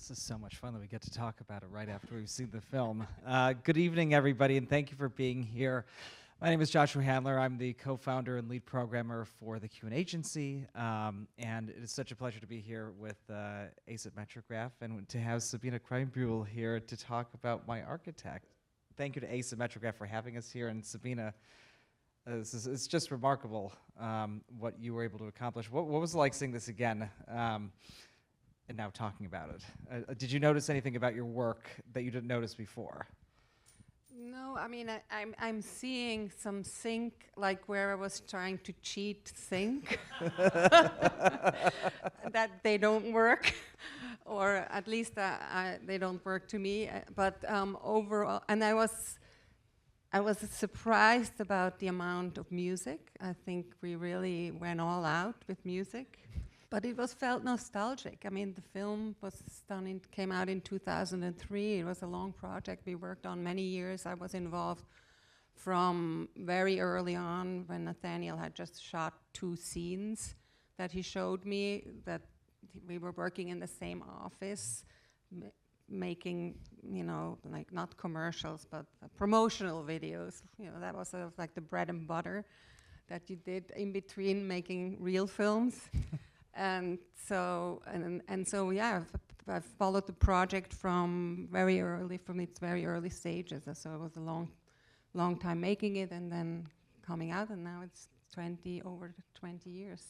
This is so much fun that we get to talk about it right after we've seen the film. Good evening, everybody, and thank you for being here. My name is Joshua Handler. I'm the co-founder and lead programmer for the Q&A agency, and it is such a pleasure to be here with Ace at Metrograph and to have Sabine Krayenbühl here to talk about My Architect. Thank you to Ace at Metrograph for having us here, and Sabine, it's just remarkable what you were able to accomplish. What was it like seeing this again? And now talking about it. Did you notice anything about your work that you didn't notice before? No, I mean, I'm seeing some sync, like where I was trying to cheat sync, that they don't work, or at least they don't work to me. But overall, and I was surprised about the amount of music. I think we really went all out with music. But it felt nostalgic. I mean, the film came out in 2003. It was a long project we worked on many years. I was involved from very early on when Nathaniel had just shot 2 scenes that he showed me, that we were working in the same office, making, you know, like not commercials, but promotional videos. You know, that was sort of like the bread and butter that you did in between making real films. And so yeah, I've followed the project from its very early stages. So it was a long time making it and then coming out, and now it's over 20 years.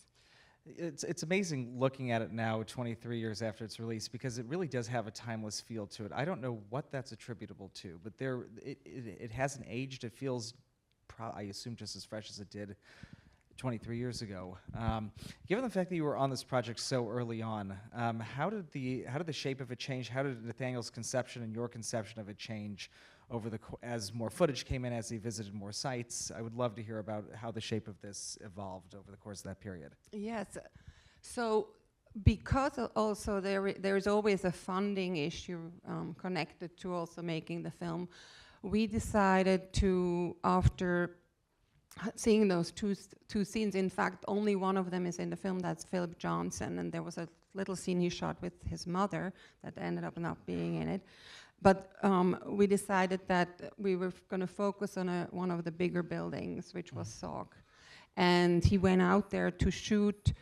It's amazing looking at it now, 23 years after its release, because it really does have a timeless feel to it. I don't know what that's attributable to, but it hasn't aged. It feels, I assume, just as fresh as it did 23 years ago. Given the fact that you were on this project so early on, how did the shape of it change? How did Nathaniel's conception and your conception of it change as more footage came in, as he visited more sites? I would love to hear about how the shape of this evolved over the course of that period. Yes. So because also there's always a funding issue connected to also making the film, we decided to, after seeing those two scenes, in fact, only one of them is in the film, that's Philip Johnson, and there was a little scene he shot with his mother that ended up not being in it. But we decided that we were going to focus on one of the bigger buildings, which was SOG. And he went out there to shoot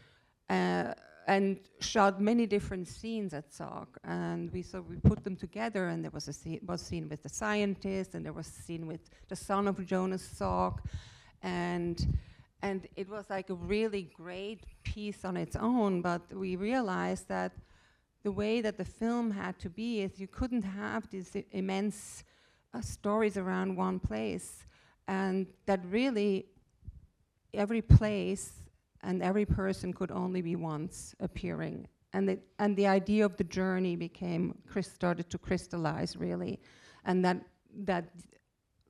and shot many different scenes at SOG. And we put them together, and there was a scene with the scientist, and there was a scene with the son of Jonas Salk. And it was like a really great piece on its own, but we realized that the way that the film had to be is you couldn't have these immense stories around one place, and that really every place and every person could only be once appearing. And the idea of the journey started to crystallize, really. And that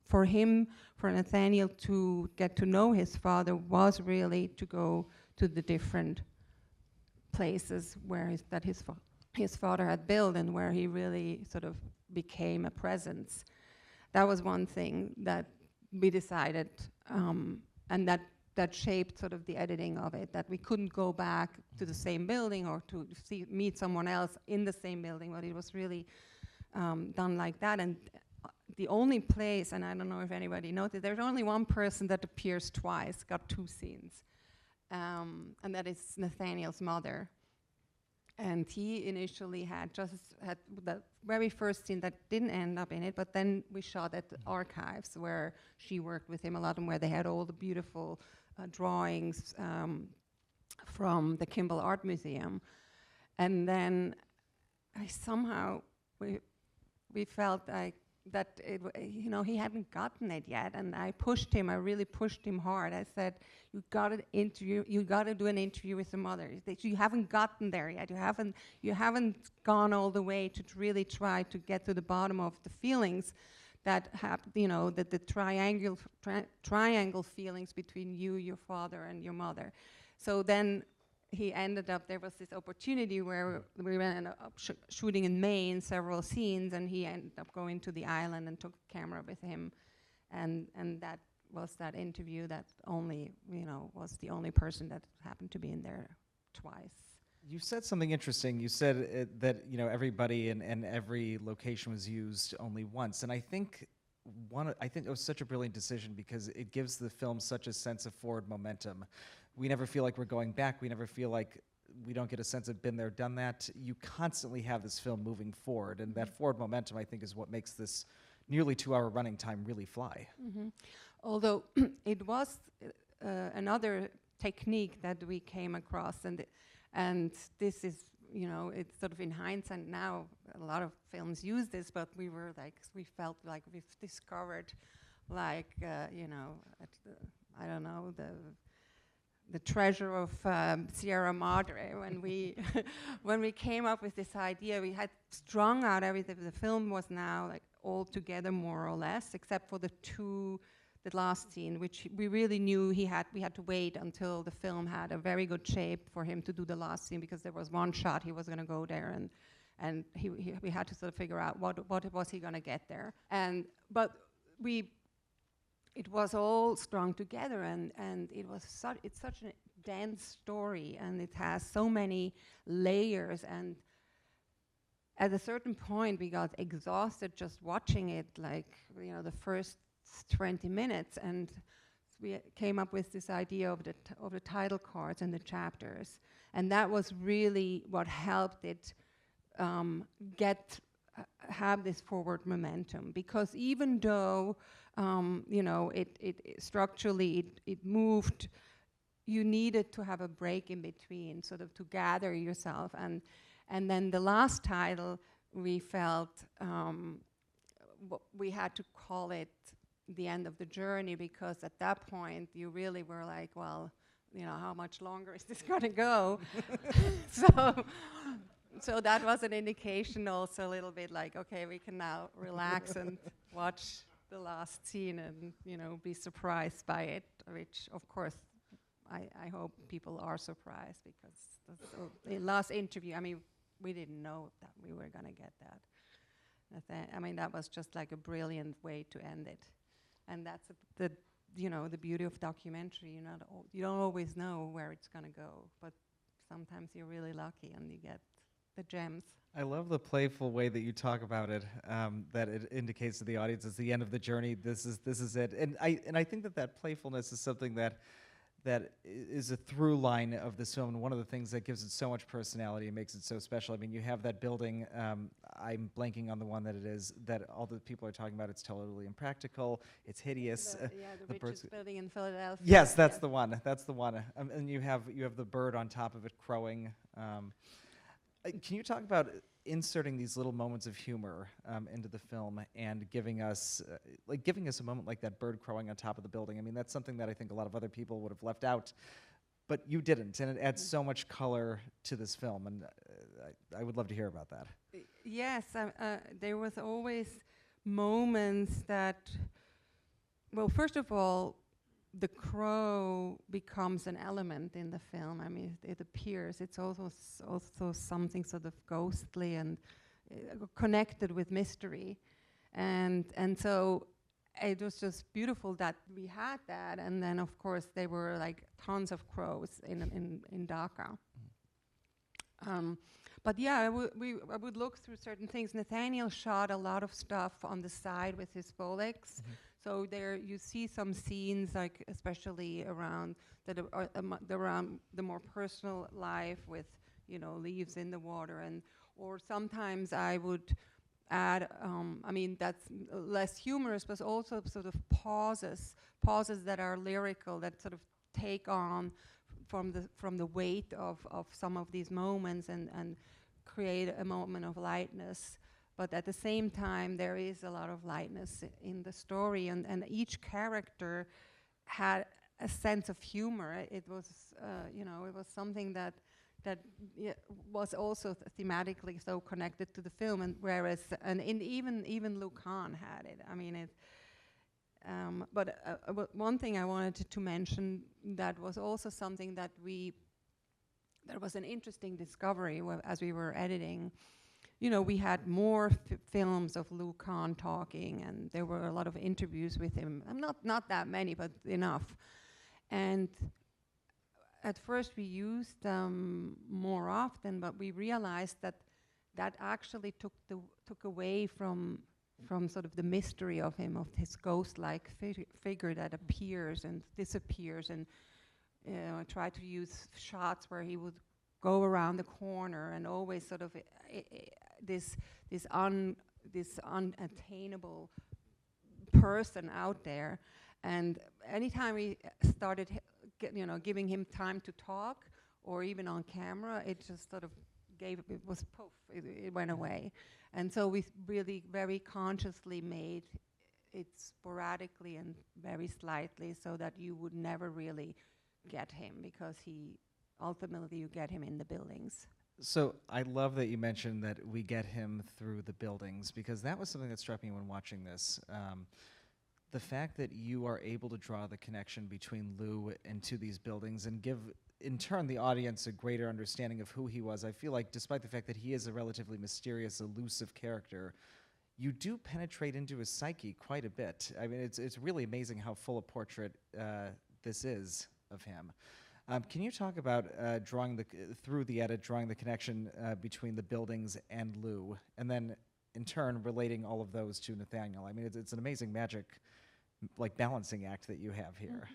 for Nathaniel to get to know his father was really to go to the different places that his father had built and where he really sort of became a presence. That was one thing that we decided, and that shaped sort of the editing of it, that we couldn't go back to the same building or to meet someone else in the same building, but it was really done like that. And the only place, and I don't know if anybody noticed, there's only one person that appears twice, got 2 scenes, and that is Nathaniel's mother. And he initially had the very first scene that didn't end up in it, but then we shot at the archives where she worked with him a lot and where they had all the beautiful drawings from the Kimball Art Museum. And then we felt like that he hadn't gotten it yet, and I really pushed him hard. I said, you got to do an interview with the mother. You haven't gotten there yet. You haven't gone all the way to really try to get to the bottom of the feelings that that the triangle feelings between you, your father, and your mother. So then there was this opportunity where we ended up shooting in Maine, several scenes, and he ended up going to the island and took a camera with him, and that was that interview that only, was the only person that happened to be in there twice. You said something interesting. You said that everybody and every location was used only once, and I think it was such a brilliant decision because it gives the film such a sense of forward momentum. We never feel like we're going back. We never feel like we don't get a sense of been there, done that. You constantly have this film moving forward, and that forward momentum, I think, is what makes this nearly 2-hour running time really fly. Although it was another technique that we came across, and this is, it's sort of in hindsight now, a lot of films use this, but we felt like we've discovered, like, I don't know, the treasure of Sierra Madre. When we when we came up with this idea, we had strung out everything. The film was now like all together more or less, except for the last scene, which we really knew we had to wait until the film had a very good shape for him to do the last scene, because there was one shot he was going to go there, and we had to sort of figure out what was he going to get there. But it was all strung together, and it's such a dense story, and it has so many layers, and at a certain point we got exhausted just watching it, like, the first 20 minutes, and we came up with this idea of the title cards and the chapters, and that was really what helped it have this forward momentum, because even though it structurally it moved, you needed to have a break in between, sort of to gather yourself, and then the last title, we felt we had to call it the end of the journey, because at that point you really were like, well, how much longer is this going to go? So that was an indication also a little bit like, okay, we can now relax and watch the last scene and, be surprised by it, which of course I hope people are surprised, because the last interview, we didn't know that we were going to get that. That was just like a brilliant way to end it. And that's the beauty of documentary. You don't always know where it's going to go, but sometimes you're really lucky and you get the gems. I love the playful way that you talk about it, that it indicates to the audience it's the end of the journey. This is it. And I think that playfulness is something that is a through line of this film, and one of the things that gives it so much personality and makes it so special. You have that building, I'm blanking on the one that it is, that all the people are talking about. It's totally impractical, it's hideous. The richest building in Philadelphia. Yes, that's the one, and you have the bird on top of it crowing. Can you talk about inserting these little moments of humor into the film and giving us a moment like that bird crowing on top of the building? That's something that I think a lot of other people would have left out, but you didn't, and it adds so much color to this film, and I would love to hear about that. Yes, there was always moments that, well, first of all, the crow becomes an element in the film. It appears. It's also something sort of ghostly and connected with mystery, and so it was just beautiful that we had that. And then of course there were like tons of crows in Dhaka. But yeah, I would look through certain things. Nathaniel shot a lot of stuff on the side with his Bolex. So there you see some scenes, like especially around around the more personal life with, leaves in the water, or sometimes I would add, that's less humorous, but also sort of pauses that are lyrical, that sort of take on from the weight of some of these moments and create a moment of lightness. But at the same time, there is a lot of lightness in the story, and each character had a sense of humor. It was, it was something that was also thematically so connected to the film, and whereas even Lucan had it. But one thing I wanted to mention that was also something that was an interesting discovery as we were editing. We had more films of Lucan talking, and there were a lot of interviews with him. Not that many, but enough. And at first we used them more often, but we realized that that actually took away from sort of the mystery of him, of his ghost-like figure that appears and disappears, and try to use shots where he would go around the corner and always sort of this unattainable person out there. And anytime we started giving him time to talk, or even on camera, it just sort of it was poof, it went away. And so we really very consciously made it sporadically and very slightly, so that you would never really get him, because ultimately you get him in the buildings. So I love that you mentioned that we get him through the buildings, because that was something that struck me when watching this. The fact that you are able to draw the connection between Lou and to these buildings and give, in turn, the audience a greater understanding of who he was. I feel like, despite the fact that he is a relatively mysterious, elusive character, you do penetrate into his psyche quite a bit. I mean, it's really amazing how full a portrait this is of him. Can you talk about through the edit, drawing the connection between the buildings and Lou, and then in turn relating all of those to Nathaniel? I mean, it's an amazing magic, like, balancing act that you have here.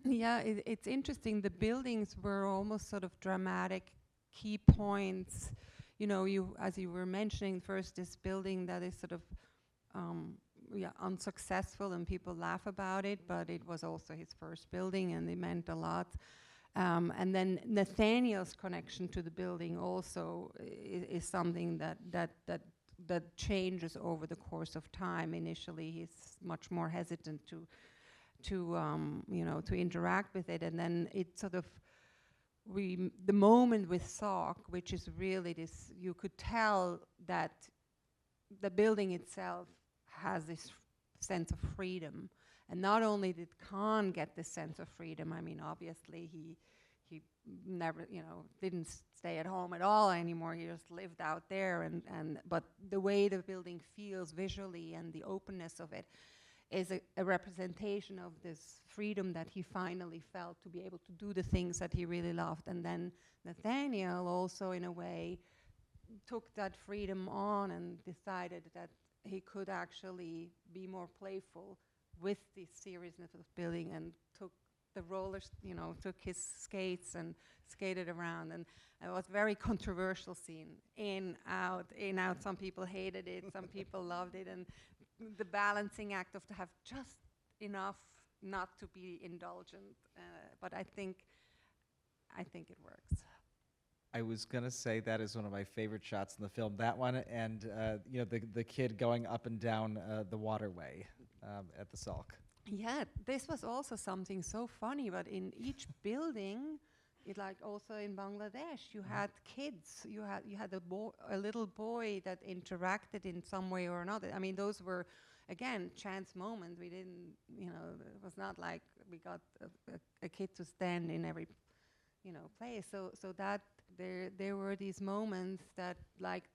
Yeah, it's interesting. The buildings were almost sort of dramatic key points. You know, as you were mentioning, first this building that is sort of unsuccessful and people laugh about it, but it was also his first building and it meant a lot. And then Nathaniel's connection to the building also is something that changes over the course of time. Initially, he's much more hesitant to interact with it, and then it sort of the moment with Sock, which is really this, you could tell that the building itself has this sense of freedom, and not only did Khan get this sense of freedom, I mean, obviously he never, didn't stay at home at all anymore. He just lived out there, but the way the building feels visually and the openness of it is a representation of this freedom that he finally felt to be able to do the things that he really loved. And then Nathaniel also, in a way, took that freedom on and decided that he could actually be more playful with the seriousness of building, and took the rollers, took his skates and skated around. And it was a very controversial scene. In, out, in, out. Some people hated it, some people loved it. And the balancing act of to have just enough not to be indulgent. But I think it works. I was gonna say that is one of my favorite shots in the film. That one, and the kid going up and down the waterway at the Salk. Yeah, this was also something so funny. But in each building, like also in Bangladesh, you had kids. You had a little boy that interacted in some way or another. I mean, those were, again, chance moments. We didn't, it was not like we got a kid to stand in every, place. So that there were these moments that, like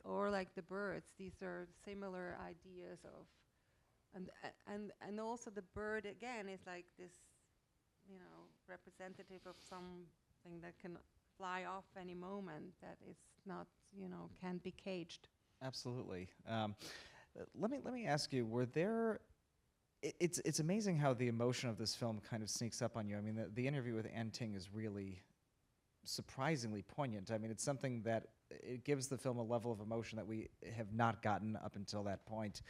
the birds, these are similar ideas of, and also the bird again is like this, representative of something that can fly off any moment, that is not, can't be caged. Absolutely. Let me ask you: were there? It's amazing how the emotion of this film kind of sneaks up on you. I mean, the interview with An Ting is really surprisingly poignant. I mean, it's something that it gives the film a level of emotion that we have not gotten up until that point,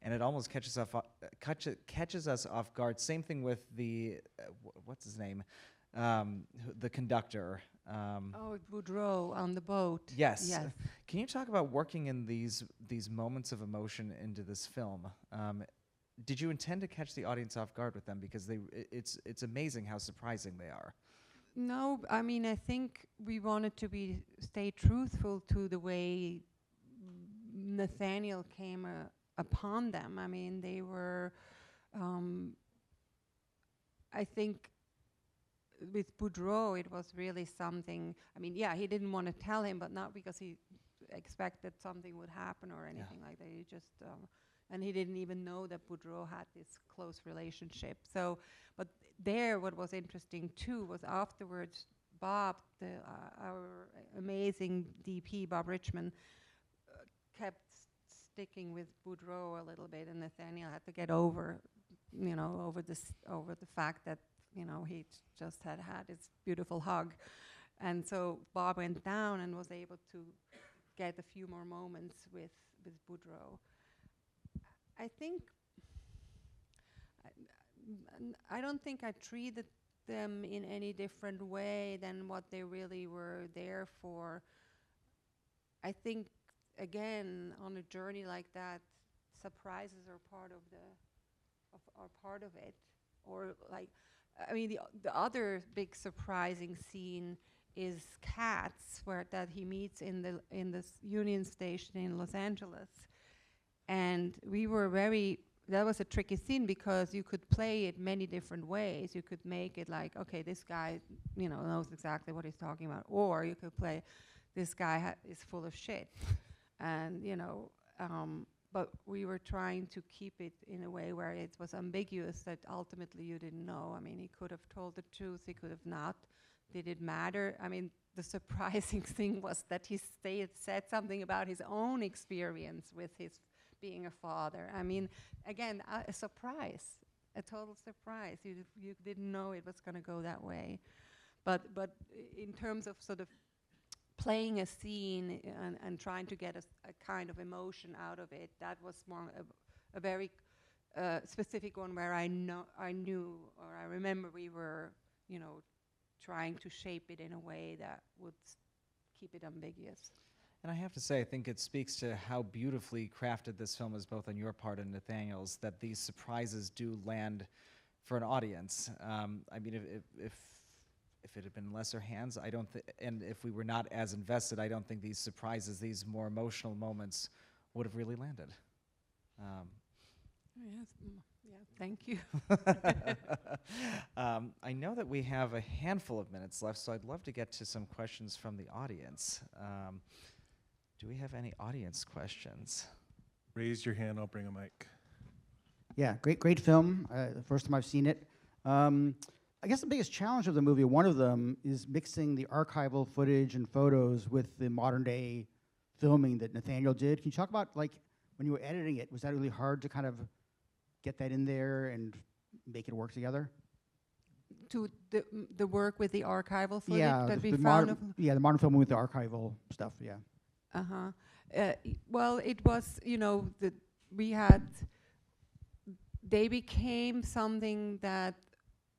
and it almost catches us off guard. Same thing with the what's his name, the conductor. Boudreaux on the boat. Yes. Yes. Can you talk about working in these moments of emotion into this film? Did you intend to catch the audience off guard with them? Because it's amazing how surprising they are. No, I mean, I think we wanted to stay truthful to the way Nathaniel came upon them. I mean, they were, I think with Boudreaux, it was really something, I mean, yeah, he didn't want to tell him, but not because he expected something would happen or anything like that. He just, and he didn't even know that Boudreau had this close relationship. So, but there, what was interesting too was afterwards, Bob, our amazing DP, Bob Richmond, kept sticking with Boudreau a little bit, and Nathaniel had to get over, over the fact that, he just had his beautiful hug. And so Bob went down and was able to get a few more moments with Boudreau. I think, I don't think I treated them in any different way than what they really were there for. I think, again, on a journey like that, surprises are part of it. Or like, I mean, the other big surprising scene is Cats, that he meets in the Union Station in Los Angeles, and that was a tricky scene because you could play it many different ways. You could make it like, okay, this guy, knows exactly what he's talking about, or you could play, this guy is full of shit, and but we were trying to keep it in a way where it was ambiguous, that ultimately you didn't know. I mean, he could have told the truth, he could have not. Did it matter? I mean, the surprising thing was that he said something about his own experience with his being a father. I mean, again, a surprise, a total surprise. You didn't know it was going to go that way. But in terms of sort of playing a scene and trying to get a kind of emotion out of it, that was more a very specific one where I remember we were, trying to shape it in a way that would keep it ambiguous. And I have to say, I think it speaks to how beautifully crafted this film is, both on your part and Nathaniel's, that these surprises do land for an audience. I mean, if it had been lesser hands, and if we were not as invested, I don't think these surprises, these more emotional moments, would have really landed. Yes, yeah, thank you. I know that we have a handful of minutes left, so I'd love to get to some questions from the audience. Do we have any audience questions? Raise your hand, I'll bring a mic. Yeah, great film. The first time I've seen it. I guess the biggest challenge of the movie, one of them, is mixing the archival footage and photos with the modern day filming that Nathaniel did. Can you talk about, like, when you were editing it, was that really hard to kind of get that in there and make it work together? To the work with the archival footage that we the found? the modern filming with the archival stuff, yeah. Well, it was, they became something that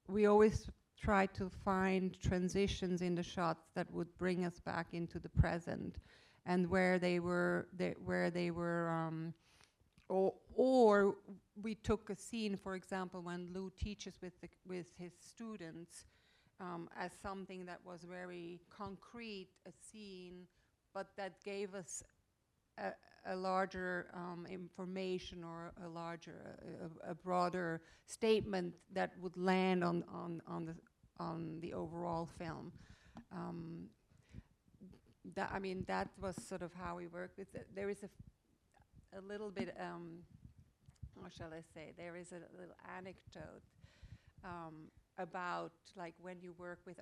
we always tried to find transitions in the shots that would bring us back into the present, and where they were, or we took a scene, for example, when Lou teaches with his students, as something that was very concrete, a scene, but that gave us a larger information, or a broader statement that would land on the overall film. That was sort of how we worked with it. There is a little bit, how shall I say? There is a little anecdote about, like, when you work with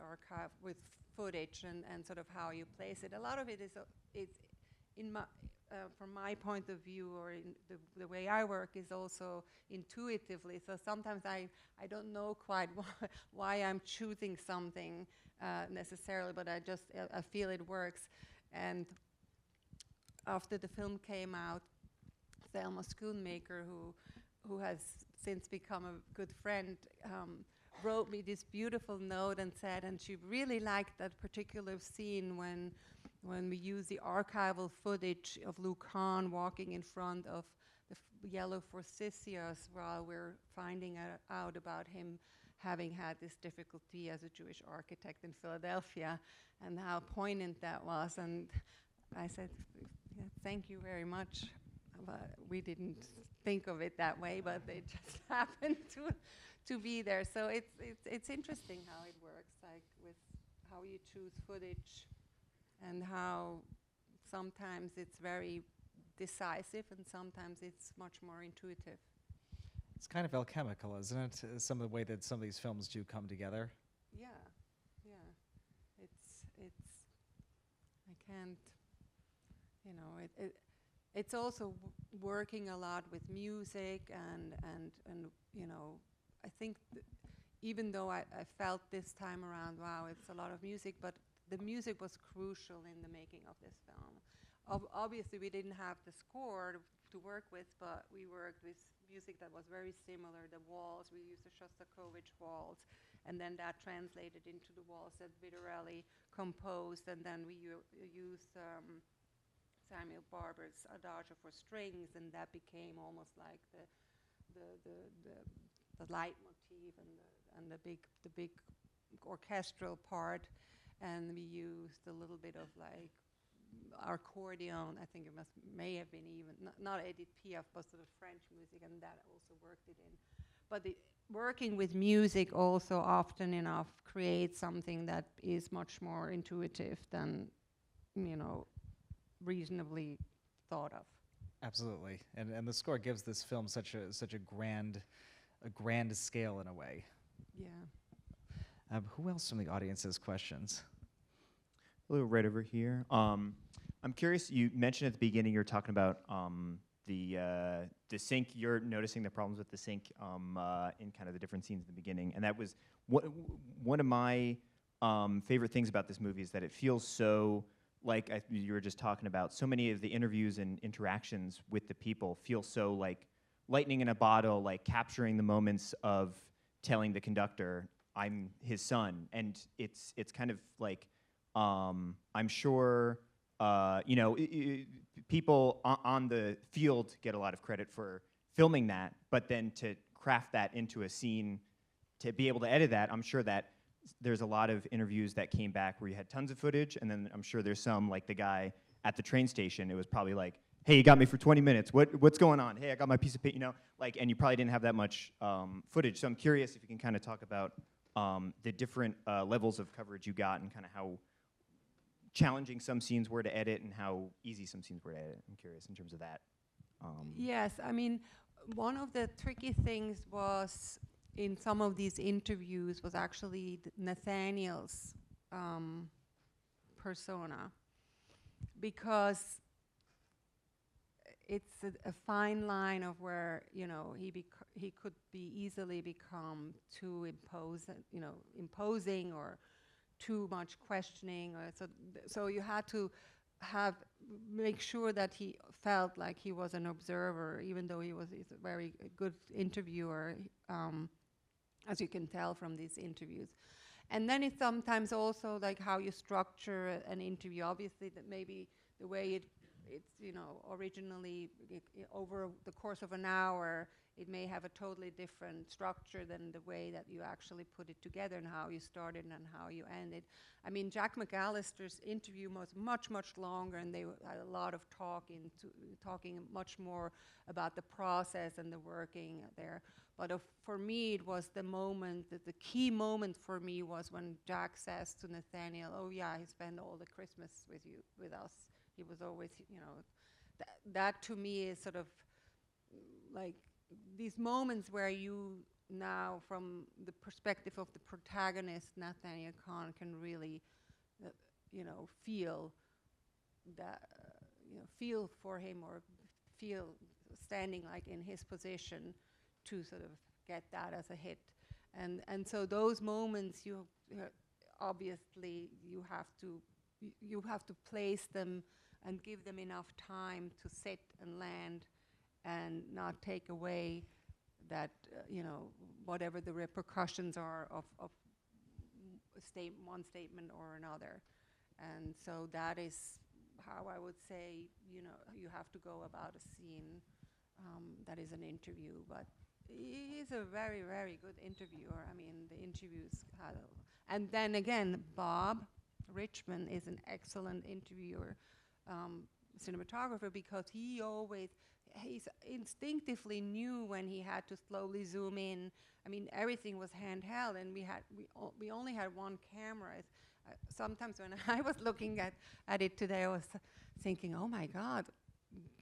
footage and sort of how you place it. A lot of it is in my. From my point of view, or in the way I work, is also intuitively. So sometimes I don't know quite why I'm choosing something necessarily, but I feel it works. And after the film came out, Thelma Schoonmaker, who has since become a good friend, wrote me this beautiful note and said, and she really liked that particular scene when we use the archival footage of Lou Kahn walking in front of the yellow forsythias while we're finding out about him having had this difficulty as a Jewish architect in Philadelphia, and how poignant that was. And I said, yeah, thank you very much. We didn't think of it that way, but it just happened to be there. So it's interesting how it works, like with how you choose footage, and how sometimes it's very decisive, and sometimes it's much more intuitive. It's kind of alchemical, isn't it? Some of the way that some of these films do come together. Yeah, yeah. I can't, it's also working a lot with music and I think even though I felt this time around, wow, it's a lot of music, but the music was crucial in the making of this film. Obviously, we didn't have the score to work with, but we worked with music that was very similar. The walls, we used the Shostakovich walls, and then that translated into the walls that Vitorelli composed, and then we used Samuel Barber's Adagio for strings, and that became almost like the leitmotif and the big orchestral part, and we used a little bit of like accordion. I think it may have been even not Edith Piaf, but sort of French music, and that also worked it in. But working with music also often enough creates something that is much more intuitive than reasonably thought of. Absolutely, and the score gives this film such a grand scale in a way. Yeah. Who else from the audience has questions? Hello, right over here. I'm curious, you mentioned at the beginning you were talking about the sync. You're noticing the problems with the sync in kind of the different scenes in the beginning. And that was one of my favorite things about this movie is that it feels so, like you were just talking about, so many of the interviews and interactions with the people feel so like lightning in a bottle, like capturing the moments of telling the conductor, I'm his son. And it's kind of like, I'm sure, people on the field get a lot of credit for filming that, but then to craft that into a scene, to be able to edit that, I'm sure that there's a lot of interviews that came back where you had tons of footage, and then I'm sure there's some, like the guy at the train station, it was probably like, hey, you got me for 20 minutes, what's going on? Hey, I got my piece of paper, and you probably didn't have that much footage. So I'm curious if you can kind of talk about the different levels of coverage you got and kind of how challenging some scenes were to edit and how easy some scenes were to edit. I'm curious in terms of that. Yes, I mean, one of the tricky things was in some of these interviews was actually Nathaniel's persona, because it's a fine line of where he could be easily become too imposing or too much questioning, or so you had to make sure that he felt like he was an observer, even though he's a very good interviewer, as you can tell from these interviews. And then it's sometimes also like how you structure an interview. Obviously, that maybe the way it's originally over the course of an hour, it may have a totally different structure than the way that you actually put it together and how you started and how you ended. I mean, Jack McAllister's interview was much, much longer, and they had a lot of talking much more about the process and the working there. But for me, it was the moment, the key moment for me was when Jack says to Nathaniel, oh yeah, he spent all the Christmas with us. He was always, that to me is sort of like these moments where you now, from the perspective of the protagonist, Nathaniel Kahn, can really, feel that, feel for him or feel standing like in his position to sort of get that as a hit. And so those moments, obviously you have to place them and give them enough time to sit and land and not take away that, whatever the repercussions are of one statement or another. And so that is how I would say, you have to go about a scene that is an interview. But he's a very, very good interviewer. I mean, the interviews had and then again, Bob Richmond is an excellent interviewer, cinematographer, because he instinctively knew when he had to slowly zoom in. I mean, everything was handheld, and we only had one camera. Sometimes when I was looking at it today, I was thinking, oh my God,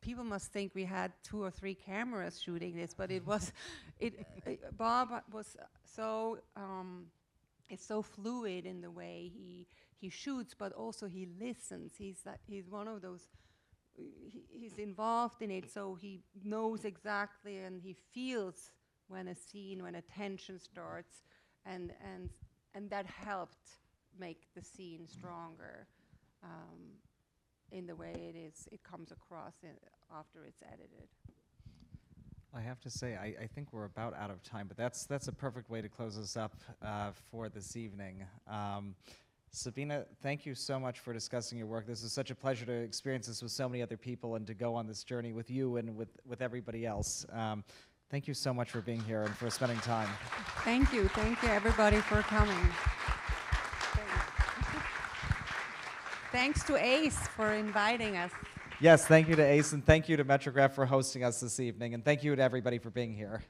people must think we had 2 or 3 cameras shooting this, but it was, Bob was so, it's so fluid in the way he shoots, but also he listens. He's one of those, he's involved in it, so he knows exactly and he feels when a scene, when a tension starts, and that helped make the scene stronger in the way it comes across after it's edited. I have to say, I think we're about out of time, but that's a perfect way to close us up for this evening. Sabine, thank you so much for discussing your work. This is such a pleasure to experience this with so many other people and to go on this journey with you and with everybody else. Thank you so much for being here and for spending time. Thank you everybody for coming. Thanks to ACE for inviting us. Yes, thank you to ACE and thank you to Metrograph for hosting us this evening, and thank you to everybody for being here.